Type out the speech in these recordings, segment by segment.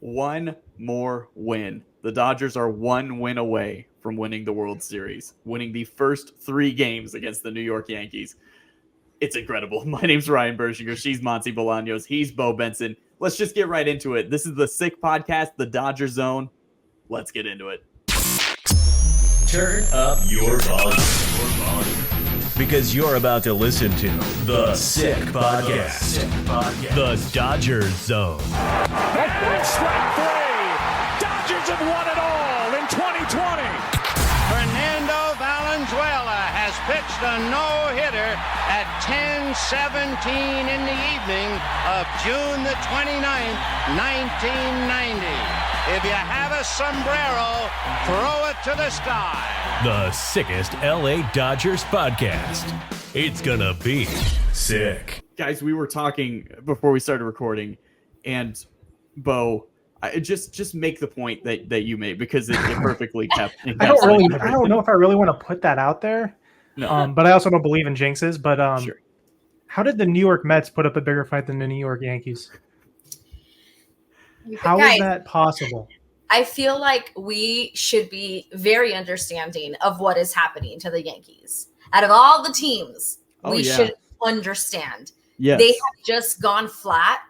one more win. The Dodgers are one win away from winning the World Series, winning the first 3 games against the New York Yankees. It's incredible. My name's Ryan Bershinger. She's Monse Bolaños. He's Beau Benson. Let's just get right into it. This is the Sick Podcast, the Dodger Zone. Let's get into it. Turn up your volume. Because you're about to listen to the Sick Podcast. The Dodger Zone. That strike 3. Dodgers have won it all in 2020. Fernando Valenzuela has pitched a no-hitter at 10:17 in the evening of June the 29th, 1990. If you have a sombrero, throw it to the sky. The sickest LA Dodgers podcast. It's gonna be sick. Guys, we were talking before we started recording, and Beau, just make the point that you made, because it perfectly kept. I don't know if I really want to put that out there. No. But I also don't believe in jinxes. But Sure. How did the New York Mets put up a bigger fight than the New York Yankees? How is that possible? I feel like we should be very understanding of what is happening to the Yankees. Out of all the teams, we should understand. Yes. They have just gone flat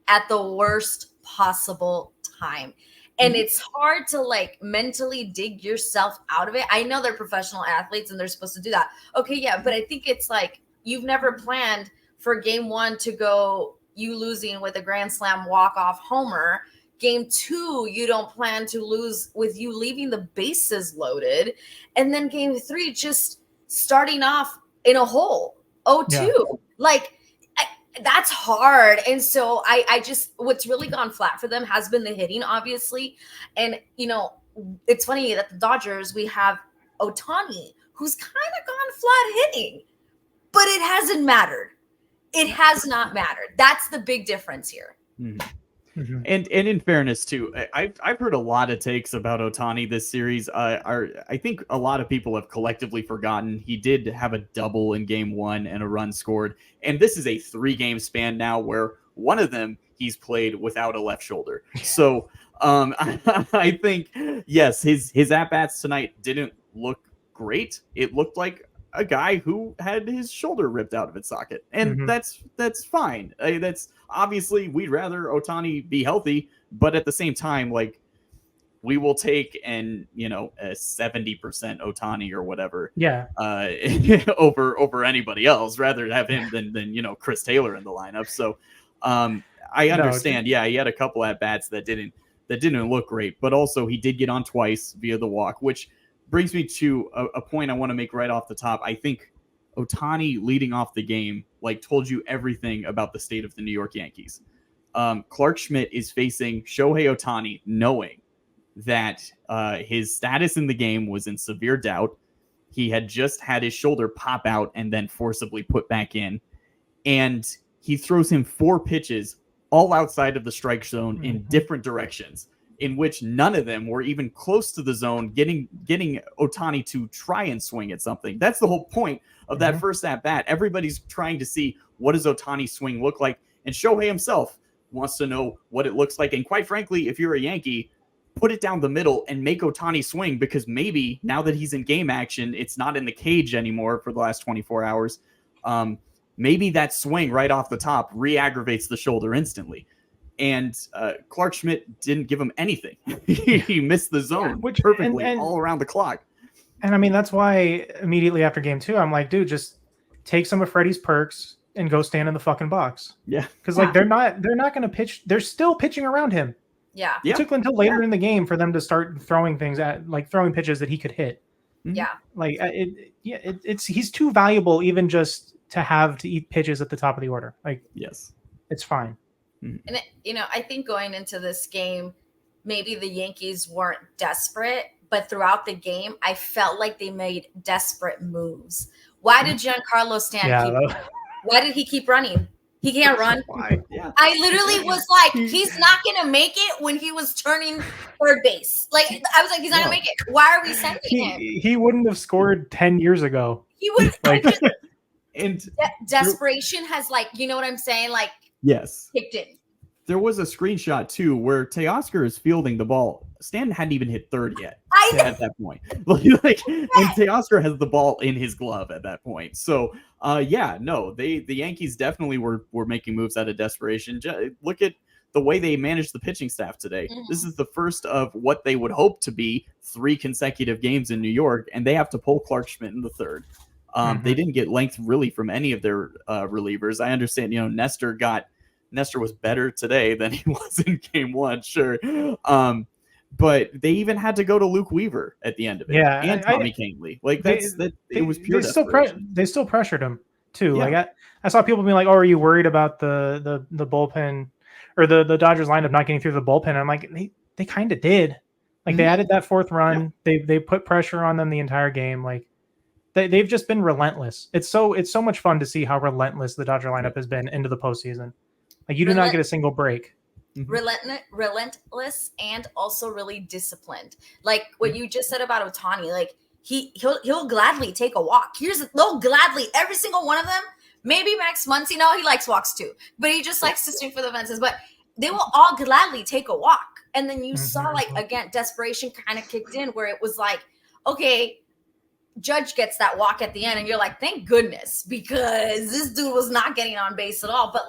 at the worst possible time. And it's hard to mentally dig yourself out of it. I know they're professional athletes and they're supposed to do that. Okay, yeah, but I think it's like you've never planned for game 1 to go you losing with a grand slam walk-off homer. Game 2, you don't plan to lose with you leaving the bases loaded. And then game 3, just starting off in a hole, 0-2. Yeah. That's hard. And so I just, what's really gone flat for them has been the hitting, obviously. And, it's funny that the Dodgers, we have Ohtani, who's kind of gone flat hitting, but it hasn't mattered. It has not mattered. That's the big difference here. Mm-hmm. Mm-hmm. And in fairness too, I've heard a lot of takes about Ohtani this series. I think a lot of people have collectively forgotten he did have a double in game 1 and a run scored. And this is a 3-game span now where one of them he's played without a left shoulder. So I think, yes, his at-bats tonight didn't look great. It looked like a guy who had his shoulder ripped out of its socket, and that's fine. That's obviously we'd rather Ohtani be healthy, but at the same time, we will take a 70% Ohtani or whatever, over anybody else, rather have him than Chris Taylor in the lineup. So I understand. He had a couple at bats that didn't look great, but also he did get on twice via the walk, which brings me to a point I want to make right off the top. I think Ohtani leading off the game told you everything about the state of the New York Yankees. Clark Schmidt is facing Shohei Ohtani, knowing that his status in the game was in severe doubt. He had just had his shoulder pop out and then forcibly put back in. And he throws him 4 pitches all outside of the strike zone in different directions, in which none of them were even close to the zone, getting Ohtani to try and swing at something. That's the whole point of that first at-bat. Everybody's trying to see, what does Ohtani's swing look like? And Shohei himself wants to know what it looks like. And quite frankly, if you're a Yankee, put it down the middle and make Ohtani swing, because maybe now that he's in game action, it's not in the cage anymore for the last 24 hours. Maybe that swing right off the top re-aggravates the shoulder instantly. And Clark Schmidt didn't give him anything. He missed the zone perfectly all around the clock. And I mean, that's why immediately after game 2, I'm like, dude, just take some of Freddie's perks and go stand in the fucking box. Yeah. Because they're not going to pitch. They're still pitching around him. Yeah. It took until later in the game for them to start throwing things throwing pitches that he could hit. Yeah. He's too valuable even just to have to eat pitches at the top of the order. Yes, it's fine. And I think going into this game, maybe the Yankees weren't desperate, but throughout the game, I felt like they made desperate moves. Why did Giancarlo Stanton why did he keep running? He can't run. Yeah. I literally was like, he's not going to make it when he was turning third base. I was like, he's not going to make it. Why are we sending him? He wouldn't have scored 10 years ago. He would. And desperation has you know what I'm saying? Yes. Kicked in. there was a screenshot too where Teoscar is fielding the ball. Stanton hadn't even hit third yet at that point. And Teoscar has the ball in his glove at that point. So, the Yankees definitely were making moves out of desperation. Look at the way they managed the pitching staff today. Mm-hmm. This is the first of what they would hope to be 3 consecutive games in New York, and they have to pull Clark Schmidt in the third. They didn't get length really from any of their relievers. I understand, Nestor was better today than he was in game 1, sure. But they even had to go to Luke Weaver at the end of it. Yeah, and Tommy Cangley. It was pure desperation. They still pressured him too. Yeah. I saw people being like, "Oh, are you worried about the bullpen or the Dodgers lineup not getting through the bullpen?" I'm like, they kind of did. They added that 4th run. Yeah. They put pressure on them the entire game. They've just been relentless. It's so much fun to see how relentless the Dodger lineup has been into the postseason. You do not get a single break. Relentless and also really disciplined. Like what you just said about Ohtani, he'll gladly take a walk. They'll gladly, every single one of them. Maybe Max Muncy, he likes walks too, but he just likes to swing for the fences. But they will all gladly take a walk. And then you saw again, desperation kind of kicked in where it was like, okay, Judge gets that walk at the end, and you're like, thank goodness, because this dude was not getting on base at all. But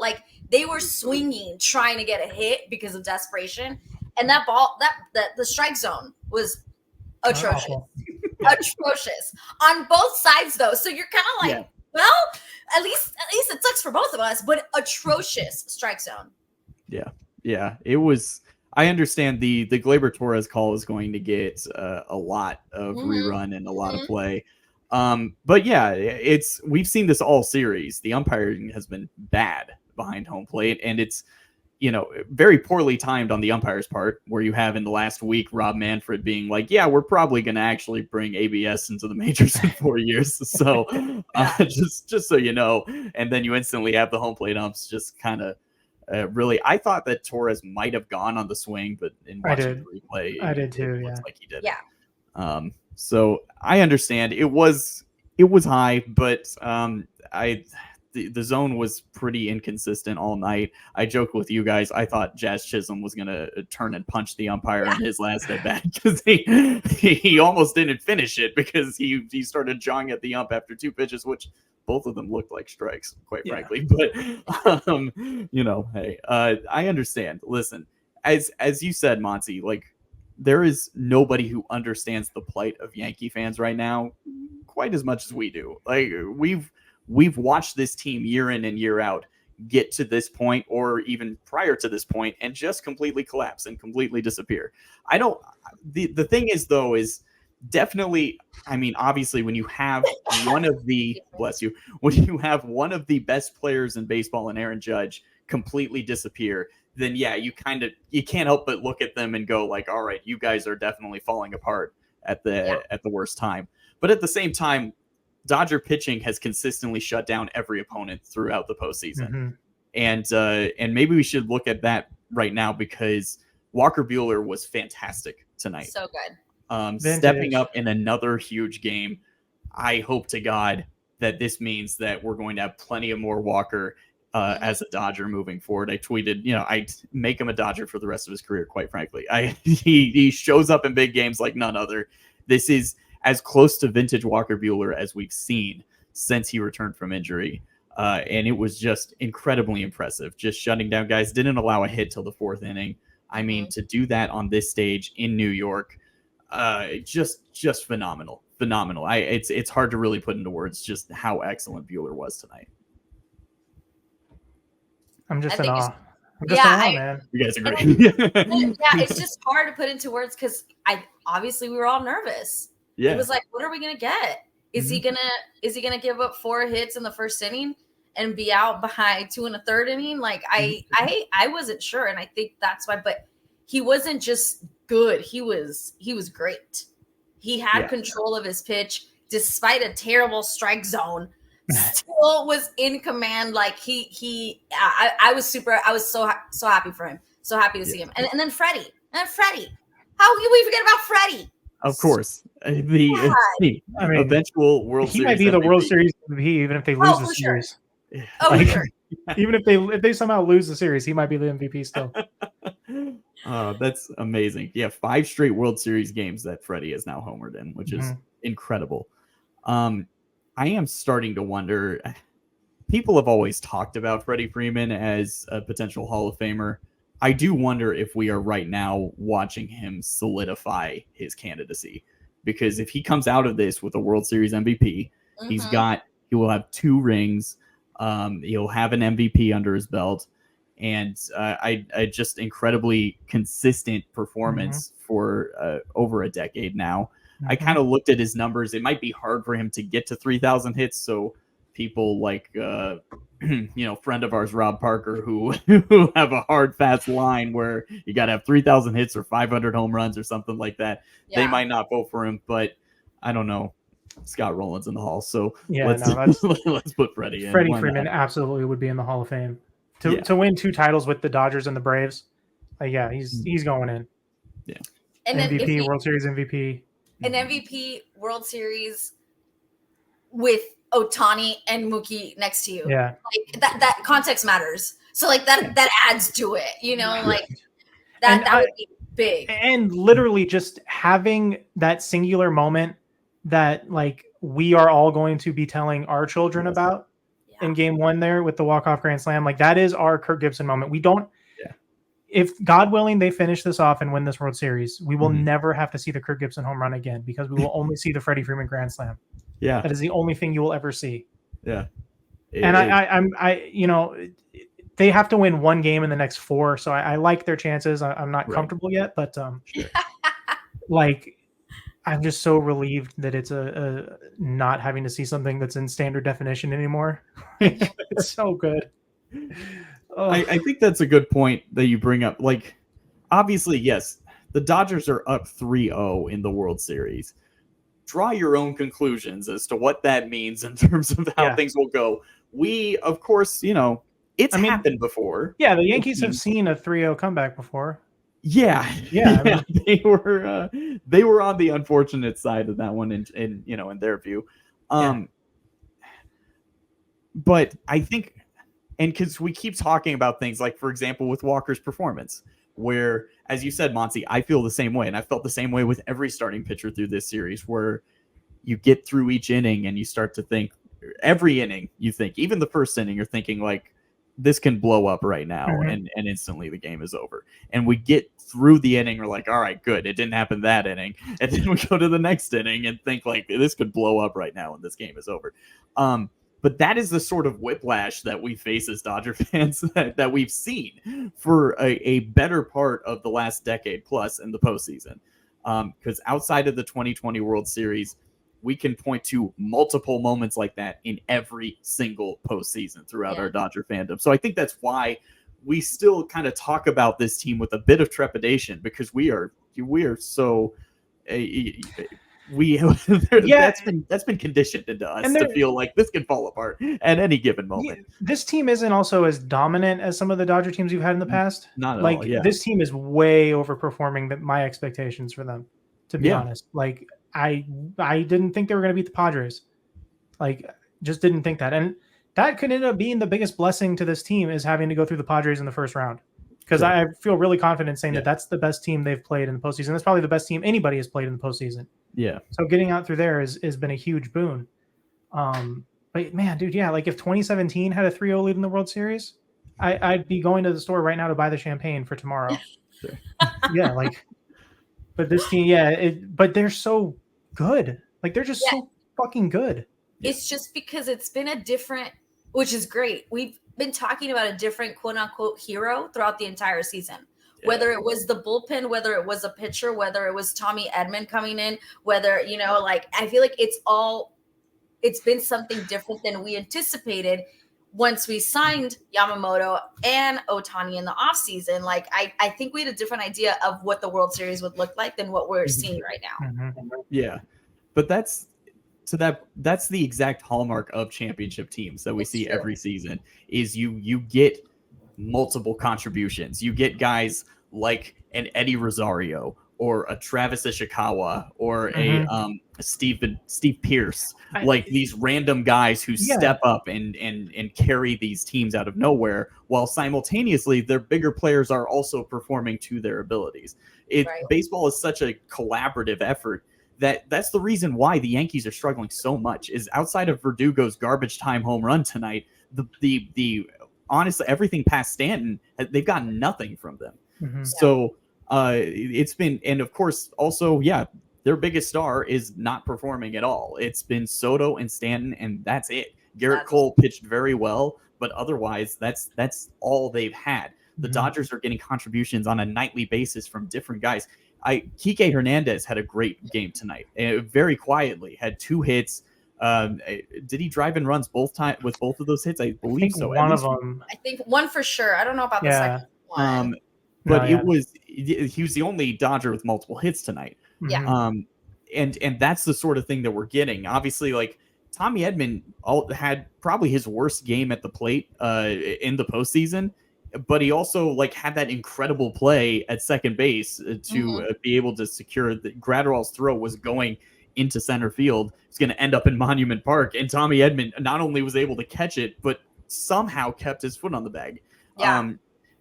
they were swinging, trying to get a hit because of desperation. And that ball, the strike zone was atrocious. Atrocious on both sides, though. So you're kind of well, at least it sucks for both of us, but atrocious strike zone. Yeah. It was. I understand the Gleyber Torres call is going to get a lot of rerun and a lot of play. But we've seen this all series. The umpiring has been bad behind home plate, and it's very poorly timed on the umpire's part, where you have in the last week Rob Manfred being like, we're probably going to actually bring ABS into the majors in 4 years. So just so you know, and then you instantly have the home plate umps just kind of really. I thought that Torres might have gone on the swing, but in watching the replay, I did too. It like he did. Yeah. So I understand it was high, but the zone was pretty inconsistent all night. I joked with you guys. I thought Jazz Chisholm was going to turn and punch the umpire in his last at bat because he almost didn't finish it because he started jawing at the ump after 2 pitches, which both of them looked like strikes, quite frankly. But, hey, I understand. Listen, as you said, Monty, there is nobody who understands the plight of Yankee fans right now quite as much as we do. We've watched this team year in and year out get to this point, or even prior to this point, and just completely collapse and completely disappear. The thing is, though, is definitely, obviously when you have one of the best players in baseball and Aaron Judge completely disappear, then you can't help but look at them and go all right, you guys are definitely falling apart at the worst time. But at the same time, Dodger pitching has consistently shut down every opponent throughout the postseason. And maybe we should look at that right now, because Walker Buehler was fantastic tonight. So good. Stepping up in another huge game. I hope to God that this means that we're going to have plenty of more Walker as a Dodger moving forward. I tweeted, I'd make him a Dodger for the rest of his career, quite frankly. He shows up in big games like none other. This is as close to vintage Walker Buehler as we've seen since he returned from injury. And it was just incredibly impressive. Just shutting down guys, didn't allow a hit till the 4th inning. To do that on this stage in New York, just phenomenal. It's hard to really put into words just how excellent Buehler was tonight. I'm just in awe. Man. You guys agree? It's just hard to put into words because we were all nervous. Yeah. It was like, what are we gonna get? Is he gonna give up 4 hits in the 1st inning and be out behind 2 1/3 inning? I wasn't sure, and I think that's why. But he wasn't just good; he was great. He had control of his pitch despite a terrible strike zone. Still was in command. I was so happy for him. So happy to see him. And then Freddie. How can we forget about Freddie? Of course, the eventual World Series. He might be the World Series MVP even if they lose the series. Sure. Even if they somehow lose the series, he might be the MVP still. That's amazing. Yeah, 5 straight World Series games that Freddie is now homered in, which is incredible. I am starting to wonder. People have always talked about Freddie Freeman as a potential Hall of Famer. I do wonder if we are right now watching him solidify his candidacy, because if he comes out of this with a World Series MVP, he will have 2 rings. He'll have an MVP under his belt, and I just incredibly consistent performance for over a decade now. I kind of looked at his numbers. It might be hard for him to get to 3,000 hits. So people like, friend of ours, Rob Parker, who have a hard, fast line where you got to have 3,000 hits or 500 home runs or something like that. Yeah. They might not vote for him, but I don't know. Scott Rowland's in the Hall, so let's put Freddie in. Freddie Freeman absolutely would be in the Hall of Fame to win 2 titles with the Dodgers and the Braves. He's going in. Yeah, and MVP, World Series MVP, an MVP, World Series with Ohtani and Mookie next to you. Yeah, like that context matters. So like that adds to it. Like that would be big. And literally just having that singular moment that like we are all going to be telling our children about in Game 1 there with the walk-off grand slam. Like that is our Kirk Gibson moment. We don't, if God willing, they finish this off and win this World Series, we will never have to see the Kirk Gibson home run again, because we will only see the Freddie Freeman grand slam. Yeah. That is the only thing you will ever see. Yeah. They have to win 1 game in the next 4. So I like their chances. I'm not comfortable yet, but like, I'm just so relieved that it's a not having to see something that's in standard definition anymore. It's so good. I think that's a good point that you bring up. Like, obviously, yes, the Dodgers are up 3-0 in the World Series. Draw your own conclusions as to what that means in terms of how things will go. We, of course, it's happened before. Yeah, the Yankees have seen a 3-0 comeback before. Yeah. They were on the unfortunate side of that one in their view. But I think, and because we keep talking about things like, for example, with Walker's performance, where, as you said, Monse, I feel the same way, and I felt the same way with every starting pitcher through this series, where you get through each inning and you start to think, every inning you think, even the first inning, you're thinking like, this can blow up right now, and instantly the game is over. And we get through the inning, we're like, all right, good, it didn't happen that inning. And then we go to the next inning and think like, this could blow up right now and this game is over. But that is the sort of whiplash that we face as Dodger fans that we've seen for a better part of the last decade plus in the postseason. Because outside of the 2020 World Series, we can point to multiple moments like that in every single postseason throughout our Dodger fandom. So I think that's why we still kind of talk about this team with a bit of trepidation, because we are so that's been conditioned into us to feel like this can fall apart at any given moment. This team isn't also as dominant as some of the Dodger teams we've had in the past. Not at all. Yeah. This team is way overperforming my expectations for them, to be honest. Like, I didn't think they were going to beat the Padres. Like, just didn't think that. And that could end up being the biggest blessing to this team, is having to go through the Padres in the first round. Because I feel really confident saying that that's the best team they've played in the postseason. That's probably the best team anybody has played in the postseason. Yeah. So getting out through there has been a huge boon. But man, dude, like if 2017 had a 3-0 lead in the World Series, I'd be going to the store right now to buy the champagne for tomorrow. But this team, but they're so good. Like, they're just so fucking good. It's just because it's been a different, which is great. We've been talking about a different quote unquote hero throughout the entire season. Yeah. Whether it was the bullpen, whether it was a pitcher, whether it was Tommy Edman coming in, whether, I feel like it's been something different than we anticipated once we signed Yamamoto and Ohtani in the offseason. Like, I think we had a different idea of what the World Series would look like than what we're seeing right now. Yeah. But that's the exact hallmark of championship teams that we see every season, is you get multiple contributions. You get guys like an Eddie Rosario or a Travis Ishikawa or Steve Pierce, like these random guys who step up and carry these teams out of nowhere, while simultaneously their bigger players are also performing to their abilities. Baseball is such a collaborative effort that's the reason why the Yankees are struggling so much. Is outside of Verdugo's garbage time home run tonight, the honestly everything past Stanton, they've gotten nothing from them. Mm-hmm. So it's been, and of course also their biggest star is not performing at all. It's been Soto and Stanton, and that's it. Garrett Cole pitched very well, but otherwise that's all they've had. The Dodgers are getting contributions on a nightly basis from different guys. Kike Hernandez had a great game tonight. Very quietly, had 2 hits. Did he drive in runs both time with both of those hits? I believe so. One of them. I think one for sure. I don't know about the second one. But he was the only Dodger with multiple hits tonight. Yeah. And that's the sort of thing that we're getting. Obviously, like Tommy Edman had probably his worst game at the plate in the postseason. But he also had that incredible play at second base to be able to secure that Gratterall's throw was going into center field. It's going to end up in Monument Park. And Tommy Edman not only was able to catch it, but somehow kept his foot on the bag. Yeah.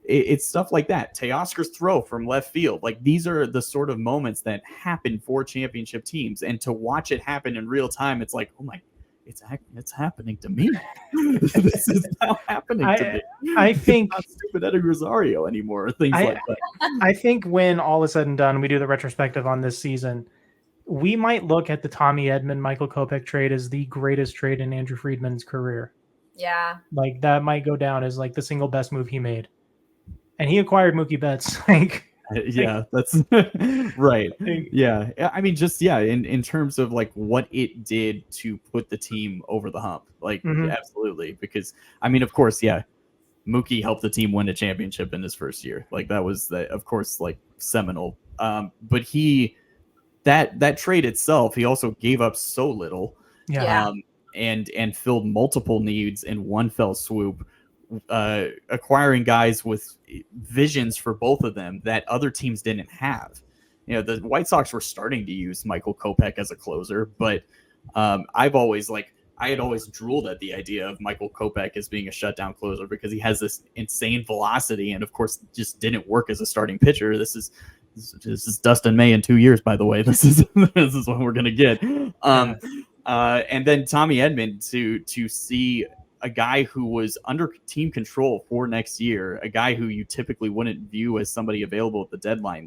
It's stuff like that. Teoscar's throw from left field. These are the sort of moments that happen for championship teams. And to watch it happen in real time, it's like, oh my, it's happening to me. This is now happening to me. I think not stupid Eddie Rosario anymore. Things like that. I think when all is said and done, we do the retrospective on this season, we might look at the Tommy Edman, Michael Kopech trade as the greatest trade in Andrew Friedman's career. Yeah. That might go down as the single best move he made. And he acquired Mookie Betts. That's right. Yeah. I mean, just, in terms of what it did to put the team over the hump, absolutely. Because I mean, of course, Mookie helped the team win a championship in his first year. That was of course, seminal. But that trade itself, he also gave up so little. Yeah. And filled multiple needs in one fell swoop. Acquiring guys with visions for both of them that other teams didn't have. The White Sox were starting to use Michael Kopech as a closer, but I had always drooled at the idea of Michael Kopech as being a shutdown closer because he has this insane velocity, and of course just didn't work as a starting pitcher. This is Dustin May in 2 years, by the way. This is what we're gonna get. And then Tommy Edman to see a guy who was under team control for next year, a guy who you typically wouldn't view as somebody available at the deadline.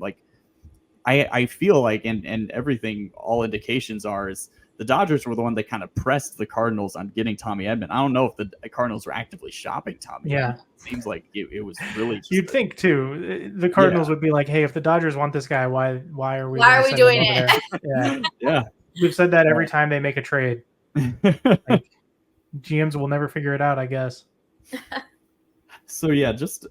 I feel and everything, all indications are, is the Dodgers were the one that kind of pressed the Cardinals on getting Tommy Edman. I don't know if the Cardinals were actively shopping Tommy. Yeah. Edman. It seems like it was really. You'd think too. The Cardinals would be like, hey, if the Dodgers want this guy, why are we doing it? Yeah. We've said that every time they make a trade. GMs will never figure it out, I guess. So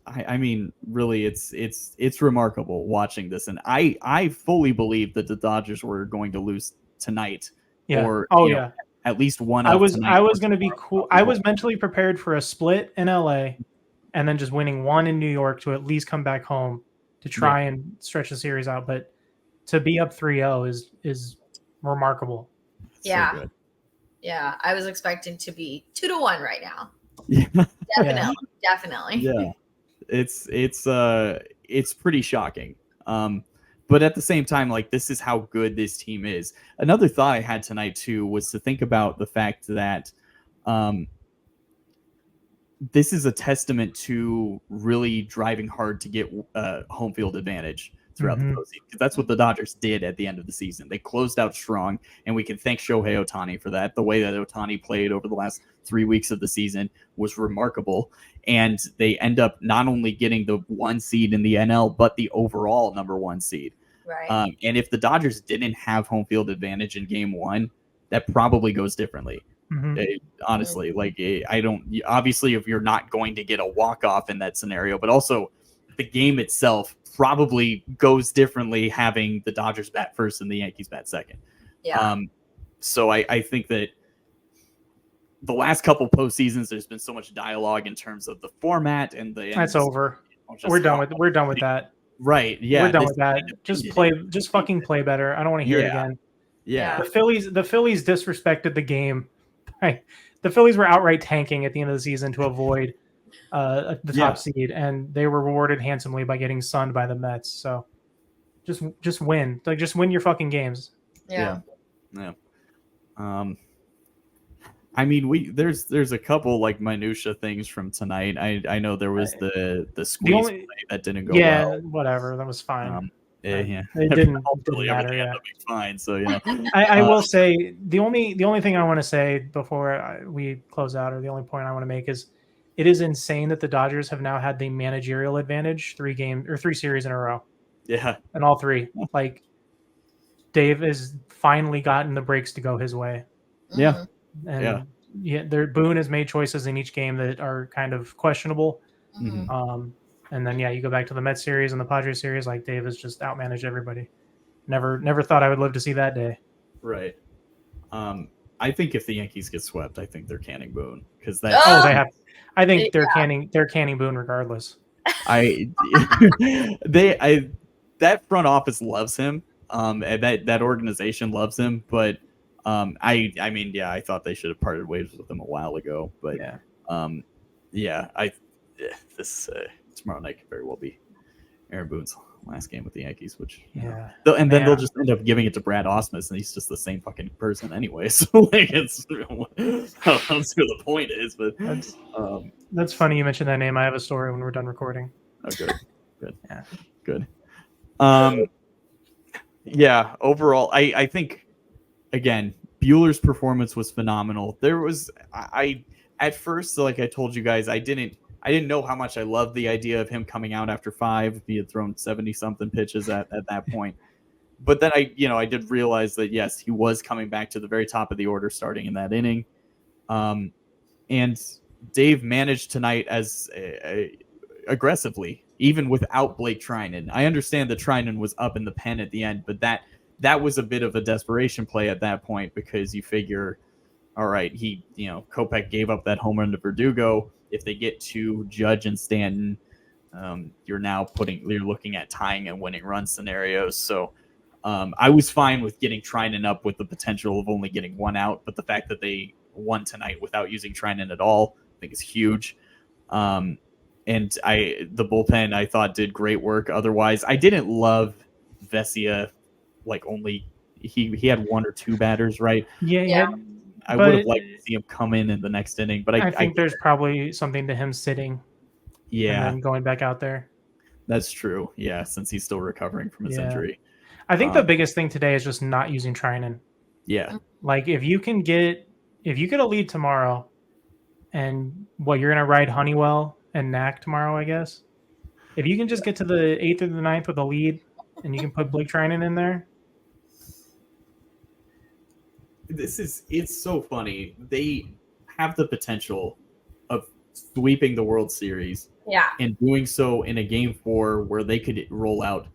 I mean, really, it's remarkable watching this, and I fully believe that the Dodgers were going to lose tonight. Yeah. Or at least one. I was going to be cool. I was mentally prepared for a split in LA, and then just winning one in New York to at least come back home to try and stretch the series out. But to be up 3-0 is remarkable. Yeah. So good. Yeah, I was expecting to be 2-1 right now. Yeah. Definitely. Yeah, it's pretty shocking. But at the same time, this is how good this team is. Another thought I had tonight too was to think about the fact that this is a testament to really driving hard to get home field advantage throughout the postseason, because that's what the Dodgers did at the end of the season. They closed out strong, and we can thank Shohei Ohtani for that. The way that Ohtani played over the last 3 weeks of the season was remarkable, and they end up not only getting the 1 seed in the NL, but the overall number 1 seed. Right. And if the Dodgers didn't have home field advantage in Game 1, that probably goes differently. Honestly, I don't. Obviously, if you're not going to get a walk-off in that scenario, but also the game itself probably goes differently having the Dodgers bat first and the Yankees bat second. Yeah. So I think that the last couple postseasons, there's been so much dialogue in terms of the format and that's over. We're done with that. Right. Yeah. We're done with that. Just fucking play better. I don't want to hear it again. Yeah. The Phillies disrespected the game. Right. The Phillies were outright tanking at the end of the season to avoid the top seed, and they were rewarded handsomely by getting sunned by the Mets. So just win. Like, just win your fucking games. Yeah. I mean, there's a couple like minutia things from tonight. I know there was the squeeze play that didn't go well. Whatever, that was fine. It didn't hopefully matter. everything ended up being fine. So I will say the only thing I want to say before we close out, or the only point I want to make, is it is insane that the Dodgers have now had the managerial advantage 3 series in a row. Yeah, and all 3. Like, Dave has finally gotten the breaks to go his way. Yeah. And Boone has made choices in each game that are kind of questionable. Mm-hmm. And then you go back to the Mets series and the Padres series. Like, Dave has just outmanaged everybody. Never thought I would live to see that day. Right. I think if the Yankees get swept, I think they're canning Boone, because they have. I think they're canning Boone regardless. That front office loves him. And that organization loves him, but I mean, I thought they should have parted ways with him a while ago. But this tomorrow night could very well be Aaron Boone's last game with the Yankees, which then they'll just end up giving it to Brad Ausmus, and he's just the same fucking person anyway. So like, it's I don't know what the point is, but that's funny you mentioned that name. I have a story when we're done recording. Oh, good. Overall, I think, again, Buehler's performance was phenomenal. There was at first, like I told you guys, I didn't know how much I loved the idea of him coming out after 5. He had thrown 70-something pitches at that point. But then I did realize that, yes, he was coming back to the very top of the order starting in that inning. And Dave managed tonight as aggressively, even without Blake Trinan. I understand that Trinan was up in the pen at the end, but that was a bit of a desperation play at that point, because you figure, all right, Kopech gave up that home run to Verdugo. If they get to Judge and Stanton, you're looking at tying and winning run scenarios. So I was fine with getting Trinan up with the potential of only getting 1 out, but the fact that they won tonight without using Trinan at all, I think is huge. And the bullpen, I thought, did great work. Otherwise, I didn't love Vesia. Like, only he had 1 or 2 batters, right? Yeah. I would have liked to see him come in the next inning, but I think there's probably something to him sitting. Yeah. And then going back out there. That's true. Yeah, since he's still recovering from his injury. I think the biggest thing today is just not using Trinan. Yeah. Like, if you get a lead tomorrow, and you're going to ride Honeywell and Knack tomorrow, I guess. If you can just get to the 8th or the 9th with a lead, and you can put Blake Trinan in there. It's so funny. They have the potential of sweeping the World Series. Yeah. And doing so in a Game 4 where they could roll out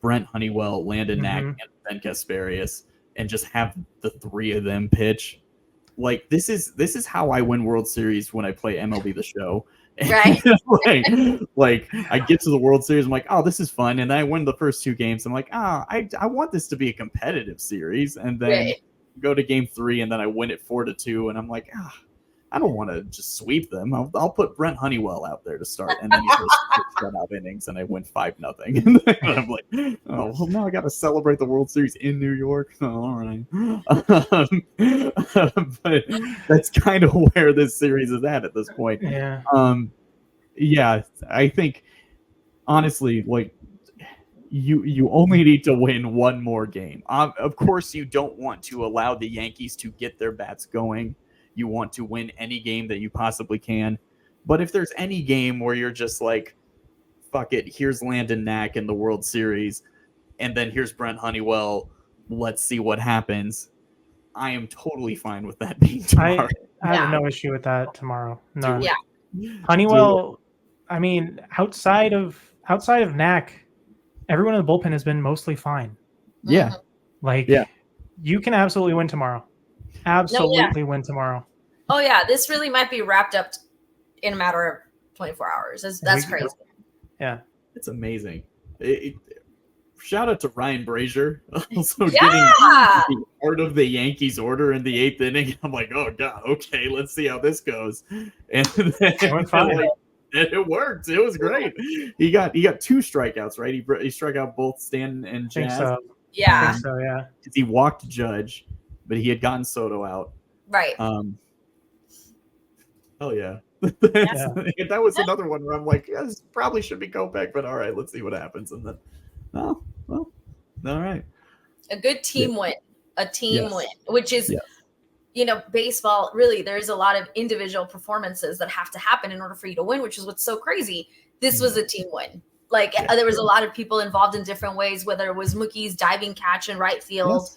Brent Honeywell, Landon Knack, and Ben Kasparius, and just have the 3 of them pitch. Like, this is how I win World Series when I play MLB The Show. Right. like I get to the World Series, I'm like, oh, this is fun, and then I win the first 2 games. I'm like, I want this to be a competitive series, and then go to Game 3, and then I win it 4-2, and I'm like, I don't want to just sweep them. I'll put Brent Honeywell out there to start, and then he goes shutout innings, and I win 5-0. And I'm like, oh, well, now I got to celebrate the World Series in New York. Oh, all right. But that's kind of where this series is at this point. Yeah. I think, honestly, like, you only need to win 1 more game. Of course, you don't want to allow the Yankees to get their bats going. You want to win any game that you possibly can. But if there's any game where you're just like, fuck it, here's Landon Knack in the World Series, and then here's Brent Honeywell, let's see what happens, I am totally fine with that being tomorrow. I have no issue with that tomorrow. No. Yeah. Honeywell, I mean, outside of Knack, everyone in the bullpen has been mostly fine. Yeah. You can absolutely win tomorrow. Absolutely win tomorrow. Oh, yeah. This really might be wrapped up in a matter of 24 hours. That's crazy. Yeah. It's amazing. shout out to Ryan Brazier, also Yeah. getting the art of the Yankees order in the 8th inning. I'm like, oh god, okay, let's see how this goes. And then, it worked. It was great. He got 2 strikeouts, right? He struck out both Stan and Jazz. So. Yeah. So yeah. He walked Judge, but he had gotten Soto out. Right. Oh yeah. That was another one where I'm like, yeah, this probably should be Kopech, but all right, let's see what happens. And then, oh, well, all right. A good team win. A team win, which is, Yes. Baseball, really, there's a lot of individual performances that have to happen in order for you to win, which is what's so crazy. This was a team win. Like, there was a lot of people involved in different ways, whether it was Mookie's diving catch in right field.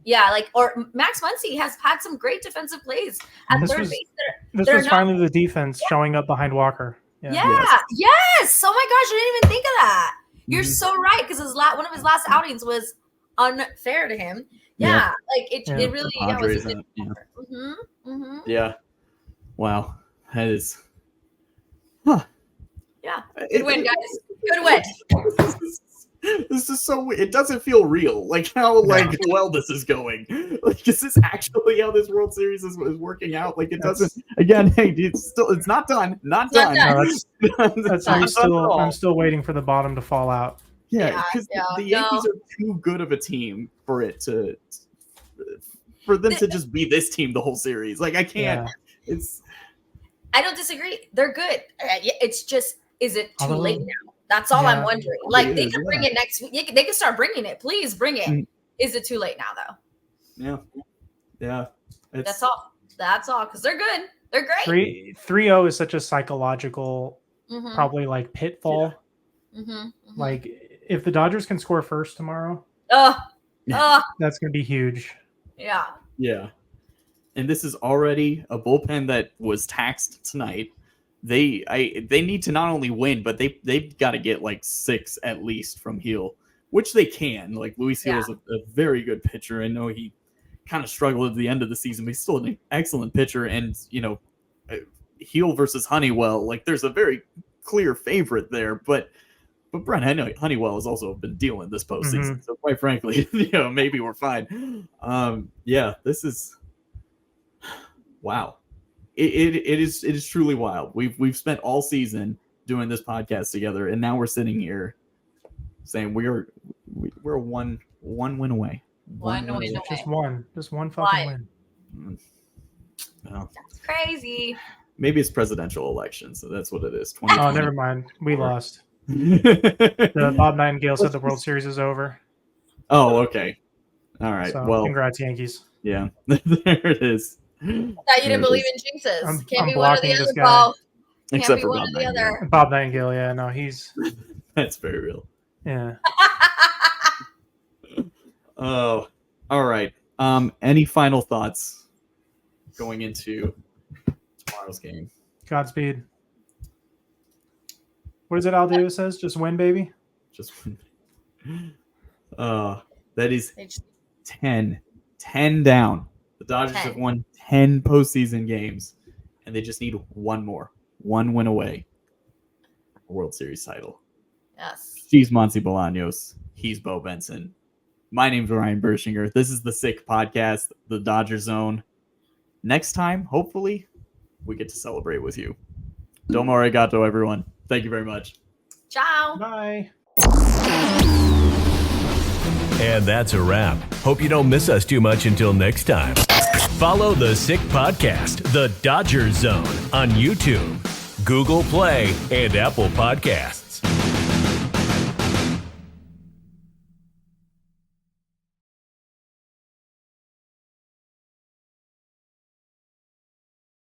Yes. Or Max Muncy has had some great defensive plays at third base. This was finally the defense showing up behind Walker. Yes. Oh my gosh, I didn't even think of that. You're so right, because one of his last outings was unfair to him. It really was a good Yeah. Wow. That is. Yeah. Good win, guys. Good win. This is so. It doesn't feel real. Like how well this is going. Like, is this actually how this World Series is working out? Like, it doesn't. Again, hey, it's not done. Not done. No, I'm still waiting for the bottom to fall out. Yeah, because the Yankees are too good of a team for them to just be this team the whole series. Like, I can't. Yeah. I don't disagree. They're good. It's just, is it too late now? That's all I'm wondering. Like, they can bring it next week. They can start bringing it. Please bring it. Is it too late now, though? Yeah. That's all. Because they're good. They're great. 3-0 is such a psychological, probably like pitfall. Like, if the Dodgers can score first tomorrow, that's going to be huge. Yeah. Yeah. And this is already a bullpen that was taxed tonight. They need to not only win, but they've got to get like 6 at least from Heel, which they can. Like, Luis Heel is a very good pitcher. I know he kind of struggled at the end of the season, but he's still an excellent pitcher. And Heel versus Honeywell, like, there's a very clear favorite there. But Brent Honeywell has also been dealing this postseason. So quite frankly, maybe we're fine. This is wow. It is truly wild. We've spent all season doing this podcast together, and now we're sitting here saying we're one win away. One win away. Just one fucking win. No. That's crazy. Maybe it's presidential election, so that's what it is. Oh, never mind. We lost. The Bob Nightingale said the World Series is over. Oh, okay. All right. So, well, congrats, Yankees. Yeah, there it is. I thought you didn't believe in jinxes. Can't be one or the other, guy. Except for one Bob or the other. Bob Nightingale, yeah, no, he's that's very real. Yeah. Oh, all right. Any final thoughts going into tomorrow's game? Godspeed. What is it Al Davis says? Just win, baby. Just win. That is 10 down. The Dodgers have won 10 postseason games, and they just need one win away. A World Series title. Yes. She's Monse Bolaños. He's Beau Benson. My name's Ryan Bershinger. This is the Sick Podcast, the Dodger Zone. Next time, hopefully, we get to celebrate with you. Domo arigato, everyone. Thank you very much. Ciao. Bye. And that's a wrap. Hope you don't miss us too much until next time. Follow the Sick Podcast, the Dodger Zone, on YouTube, Google Play, and Apple Podcasts.